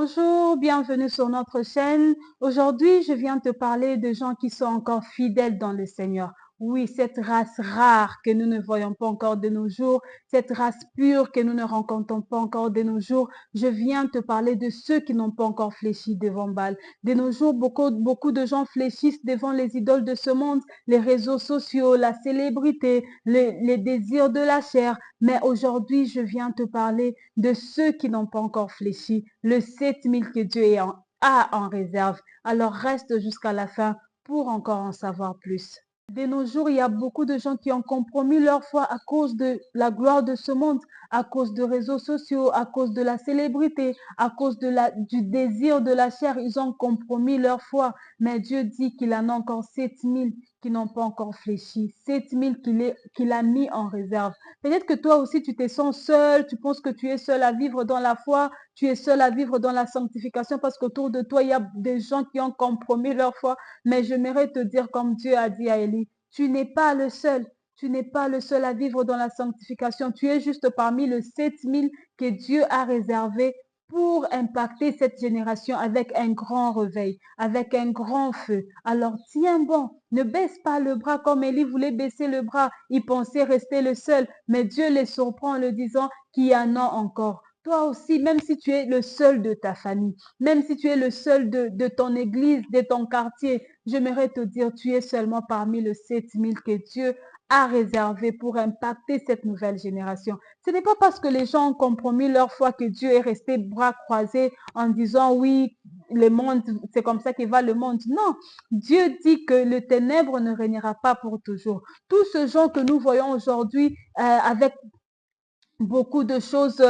Bonjour, bienvenue sur notre chaîne. Aujourd'hui, je viens te parler de gens qui sont encore fidèles dans le Seigneur. Oui, cette race rare que nous ne voyons pas encore de nos jours, cette race pure que nous ne rencontrons pas encore de nos jours. Je viens te parler de ceux qui n'ont pas encore fléchi devant Baal. De nos jours, beaucoup de gens fléchissent devant les idoles de ce monde, les réseaux sociaux, la célébrité, les désirs de la chair. Mais aujourd'hui, je viens te parler de ceux qui n'ont pas encore fléchi, le 7000 que Dieu a en réserve. Alors reste jusqu'à la fin pour encore en savoir plus. De nos jours, il y a beaucoup de gens qui ont compromis leur foi à cause de la gloire de ce monde, à cause de réseaux sociaux, à cause de la célébrité, à cause du désir de la chair. Ils ont compromis leur foi. Mais Dieu dit qu'il en a encore 7000 qui n'ont pas encore fléchi, 7000 qu'il a mis en réserve. Peut-être que toi aussi, tu te sens seul, tu penses que tu es seul à vivre dans la foi, tu es seul à vivre dans la sanctification parce qu'autour de toi, il y a des gens qui ont compromis leur foi. Mais j'aimerais te dire comme Dieu a dit à Élie, tu n'es pas le seul. Tu n'es pas le seul à vivre dans la sanctification. Tu es juste parmi les 7000 que Dieu a réservé pour impacter cette génération avec un grand réveil, avec un grand feu. Alors tiens bon, ne baisse pas le bras comme Élie voulait baisser le bras. Il pensait rester le seul, mais Dieu les surprend en le disant qu'il y en a encore. Toi aussi, même si tu es le seul de ta famille, même si tu es le seul de ton église, de ton quartier, j'aimerais te dire, tu es seulement parmi les 7000 que Dieu a réservé pour impacter cette nouvelle génération. Ce n'est pas parce que les gens ont compromis leur foi que Dieu est resté bras croisés en disant oui, le monde, c'est comme ça qu'il va le monde. Non, Dieu dit que le ténèbre ne régnera pas pour toujours. Tout ce genre que nous voyons aujourd'hui avec beaucoup de choses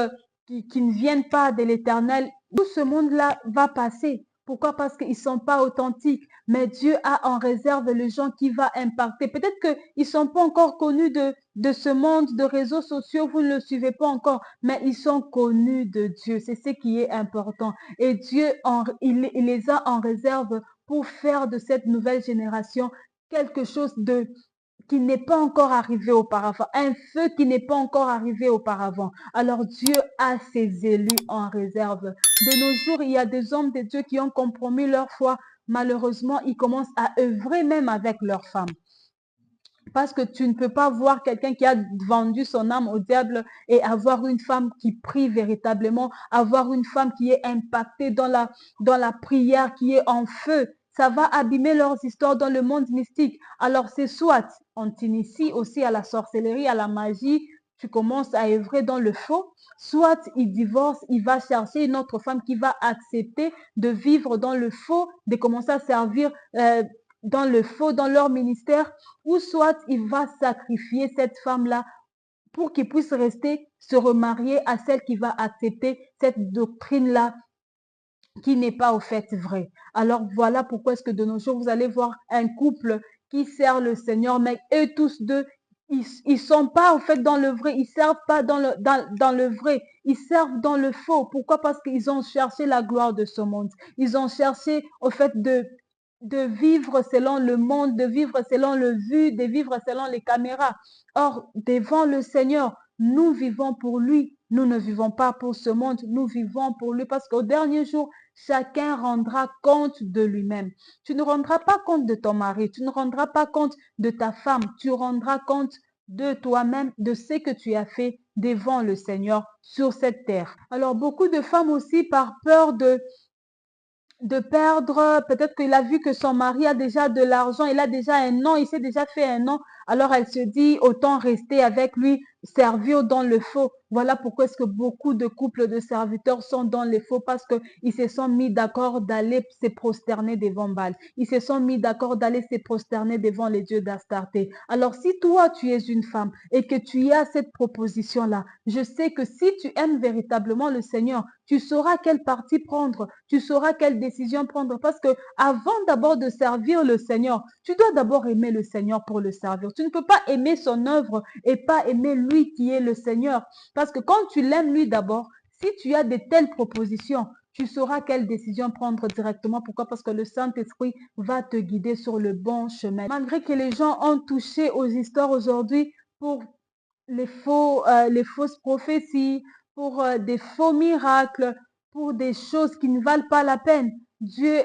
qui ne viennent pas de l'Éternel, tout ce monde-là va passer. Pourquoi? Parce qu'ils ne sont pas authentiques. Mais Dieu a en réserve les gens qui va impacter. Peut-être qu'ils ne sont pas encore connus de ce monde de réseaux sociaux, vous ne le suivez pas encore, mais ils sont connus de Dieu. C'est ce qui est important. Et Dieu, il les a en réserve pour faire de cette nouvelle génération quelque chose qui n'est pas encore arrivé auparavant, un feu qui n'est pas encore arrivé auparavant. Alors Dieu a ses élus en réserve. De nos jours, il y a des hommes de Dieu qui ont compromis leur foi. Malheureusement, ils commencent à œuvrer même avec leurs femmes. Parce que tu ne peux pas voir quelqu'un qui a vendu son âme au diable et avoir une femme qui prie véritablement, avoir une femme qui est impactée dans la prière, qui est en feu. Ça va abîmer leurs histoires dans le monde mystique. Alors c'est soit on t'initie aussi à la sorcellerie, à la magie, tu commences à œuvrer dans le faux, soit il divorce, il va chercher une autre femme qui va accepter de vivre dans le faux, de commencer à servir dans le faux, dans leur ministère, ou soit il va sacrifier cette femme-là pour qu'il puisse rester se remarier à celle qui va accepter cette doctrine-là qui n'est pas au fait vrai. Alors voilà pourquoi est-ce que de nos jours, vous allez voir un couple qui sert le Seigneur, mais eux tous deux, ils sont pas au fait dans le vrai, ils servent pas dans le vrai, ils servent dans le faux. Pourquoi? Parce qu'ils ont cherché la gloire de ce monde. Ils ont cherché au fait de vivre selon le monde, de vivre selon le vu, de vivre selon les caméras. Or, devant le Seigneur, nous vivons pour lui. Nous ne vivons pas pour ce monde, nous vivons pour lui parce qu'au dernier jour, chacun rendra compte de lui-même. Tu ne rendras pas compte de ton mari, tu ne rendras pas compte de ta femme, tu rendras compte de toi-même, de ce que tu as fait devant le Seigneur sur cette terre. Alors, beaucoup de femmes aussi, par peur de perdre, peut-être qu'il a vu que son mari a déjà de l'argent, il a déjà un nom, il s'est déjà fait un nom, alors elle se dit autant rester avec lui, servir dans le faux. Voilà pourquoi est-ce que beaucoup de couples de serviteurs sont dans les faux parce qu'ils se sont mis d'accord d'aller se prosterner devant Baal. Ils se sont mis d'accord d'aller se prosterner devant les dieux d'Astarté. Alors si toi tu es une femme et que tu as cette proposition-là, je sais que si tu aimes véritablement le Seigneur, tu sauras quelle partie prendre, tu sauras quelle décision prendre parce que avant d'abord de servir le Seigneur, tu dois d'abord aimer le Seigneur pour le servir. Tu ne peux pas aimer son œuvre et pas aimer lui qui est le Seigneur. Parce que quand tu l'aimes lui d'abord, si tu as de telles propositions, tu sauras quelle décision prendre directement. Pourquoi? Parce que le Saint-Esprit va te guider sur le bon chemin. Malgré que les gens ont touché aux histoires aujourd'hui pour les fausses prophéties, pour des faux miracles, pour des choses qui ne valent pas la peine. Dieu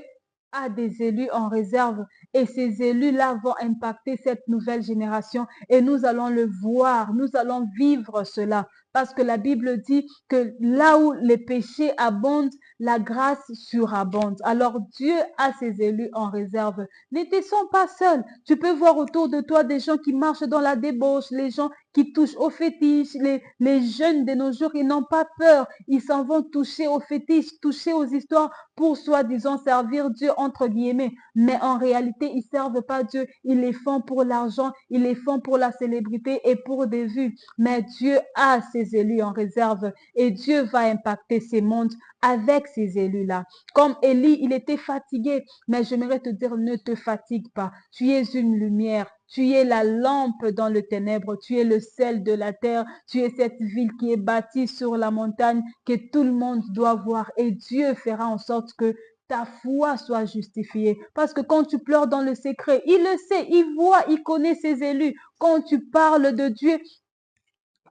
a des élus en réserve et ces élus-là vont impacter cette nouvelle génération et nous allons le voir, nous allons vivre cela parce que la Bible dit que là où les péchés abondent, la grâce surabonde. Alors Dieu a ses élus en réserve. Ne te sens pas seul. Tu peux voir autour de toi des gens qui marchent dans la débauche, les gens qui touchent aux fétiches, les jeunes de nos jours, ils n'ont pas peur. Ils s'en vont toucher aux fétiches, toucher aux histoires pour soi-disant servir Dieu entre guillemets. Mais en réalité, ils servent pas Dieu. Ils les font pour l'argent, ils les font pour la célébrité et pour des vues. Mais Dieu a ses élus en réserve et Dieu va impacter ces mondes avec ces élus-là. Comme Élie, il était fatigué, mais j'aimerais te dire, ne te fatigue pas. Tu es une lumière. Tu es la lampe dans le ténèbre, tu es le sel de la terre, tu es cette ville qui est bâtie sur la montagne que tout le monde doit voir et Dieu fera en sorte que ta foi soit justifiée. Parce que quand tu pleures dans le secret, il le sait, il voit, il connaît ses élus. Quand tu parles de Dieu,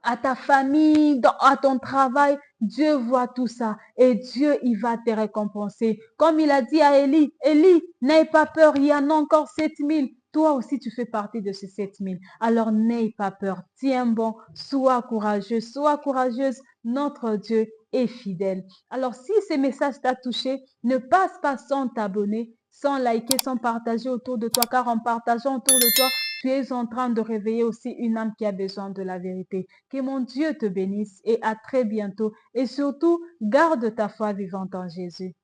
à ta famille, à ton travail, Dieu voit tout ça et Dieu, il va te récompenser. Comme il a dit à Élie, Élie, n'aie pas peur, il y en a encore 7000. Toi aussi, tu fais partie de ces 7000. Alors, n'aie pas peur. Tiens bon, sois courageux, sois courageuse. Notre Dieu est fidèle. Alors, si ce message t'a touché, ne passe pas sans t'abonner, sans liker, sans partager autour de toi, car en partageant autour de toi, tu es en train de réveiller aussi une âme qui a besoin de la vérité. Que mon Dieu te bénisse et à très bientôt. Et surtout, garde ta foi vivante en Jésus.